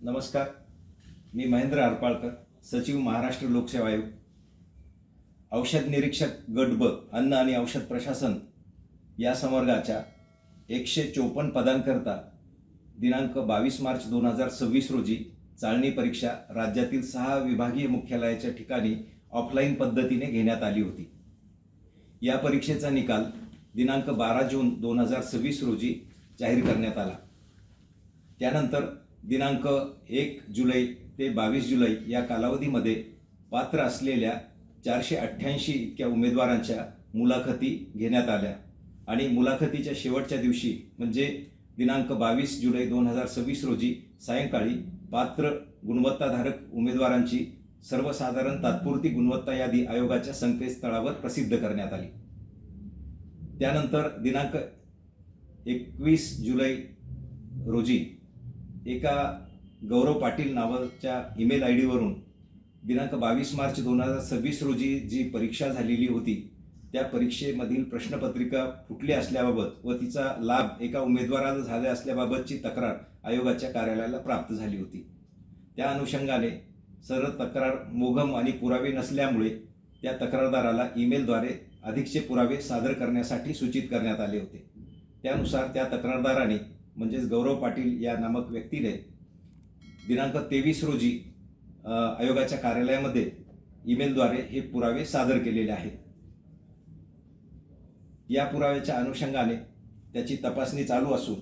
नमस्कार. मी महेंद्र हरपाळकर, सचिव महाराष्ट्र लोकसेवा आयोग. औषध निरीक्षक गट ब अन्न आणि औषध प्रशासन या संवर्गाच्या 154 पदांकरता दिनांक 22 मार्च 2026 रोजी चाळणी परीक्षा राज्यातील 6 विभागीय मुख्यालयाच्या ठिकाणी ऑफलाईन पद्धतीने घेण्यात आली होती. या परीक्षेचा निकाल दिनांक 12 जून 2026 रोजी जाहीर करण्यात आला. त्यानंतर दिनांक 1 जुलै ते 22 जुलै या कालावधीमध्ये पात्र असलेल्या 488 इतक्या उमेदवारांच्या मुलाखती घेण्यात आल्या आणि मुलाखतीच्या शेवटच्या दिवशी म्हणजे दिनांक 22 जुलै 2026 रोजी सायंकाळी पात्र गुणवत्ताधारक उमेदवारांची सर्वसाधारण तात्पुरती गुणवत्ता यादी आयोगाच्या संकेतस्थळावर प्रसिद्ध करण्यात आली. त्यानंतर दिनांक 21 जुलै रोजी एका गौरव पाटील नावाच्या ईमेल आय डीवरून दिनांक 22 मार्च 2026 रोजी जी परीक्षा झालेली होती त्या परीक्षेमधील प्रश्नपत्रिका फुटली असल्याबाबत व तिचा लाभ एका उमेदवाराला झाला असल्याबाबतची तक्रार आयोगाच्या कार्यालयाला प्राप्त झाली होती. त्या अनुषंगाने सरळ तक्रार मोघम आणि पुरावे नसल्यामुळे त्या तक्रारदाराला ईमेलद्वारे अधिकचे पुरावे सादर करण्यासाठी सूचित करण्यात आले होते. त्यानुसार त्या तक्रारदाराने म्हणजेच गौरव पाटील या नामक व्यक्तीने दिनांक 23 रोजी आयोगाच्या कार्यालयामध्ये ईमेलद्वारे हे पुरावे सादर केलेले आहेत. या पुराव्याच्या अनुषंगाने त्याची तपासणी चालू असून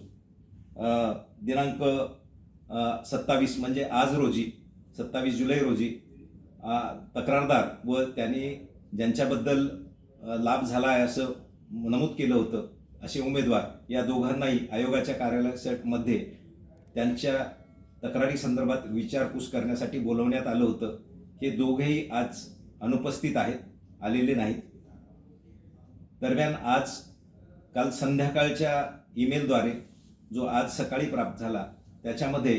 दिनांक 27 म्हणजे आज रोजी 27 जुलै रोजी तक्रारदार व त्यांनी ज्यांच्याबद्दल लाभ झाला आहे असं नमूद केलं होतं असे उमेदवार या दोघांनाही आयोगाच्या कार्यालयामध्ये त्यांच्या तक्रारी संदर्भात विचारपूस करण्यासाठी बोलवण्यात आलं होतं. हे दोघेही आज अनुपस्थित आहेत, आलेले नाहीत. दरम्यान काल संध्याकाळच्या ईमेलद्वारे जो आज सकाळी प्राप्त झाला त्याच्यामध्ये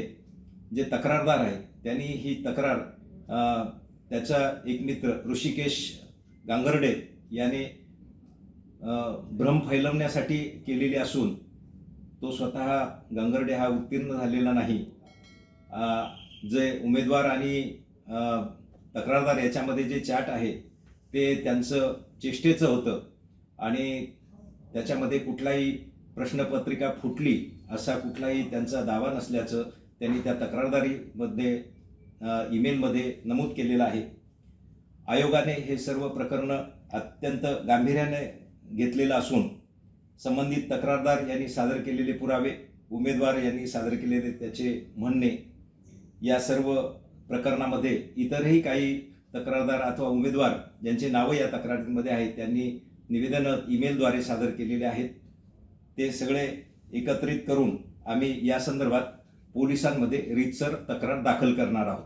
जे तक्रारदार आहे त्यांनी ही तक्रार त्याचा एक मित्र ऋषिकेश गांगर्डे याने भ्रम फैलवण्यासाठी केलेली असून तो स्वतः गांगर्डे हा उत्तीर्ण झालेला नाही. जे उमेदवार आणि तक्रारदार याच्यामध्ये जे चॅट आहे ते त्यांचं चेष्टेचं होतं आणि त्याच्यामध्ये कुठलाही प्रश्नपत्रिका फुटली असा कुठलाही त्यांचा दावा नसल्याचं त्यांनी त्या तक्रारदारीमध्ये ईमेलमध्ये नमूद केलेलं आहे. आयोगाने हे सर्व प्रकरणं अत्यंत गांभीर्याने घेतलेलं असून संबंधित तक्रारदार यांनी सादर केलेले पुरावे, उमेदवार यांनी सादर केलेले त्याचे म्हणणे या सर्व प्रकरणामध्ये इतरही काही तक्रारदार अथवा उमेदवार ज्यांचे नावं या तक्रारीमध्ये आहेत त्यांनी निवेदनं ईमेलद्वारे सादर केलेले आहेत. ते सगळे एकत्रित करून आम्ही या संदर्भात पोलिसांमध्ये रीतसर तक्रार दाखल करणार आहोत.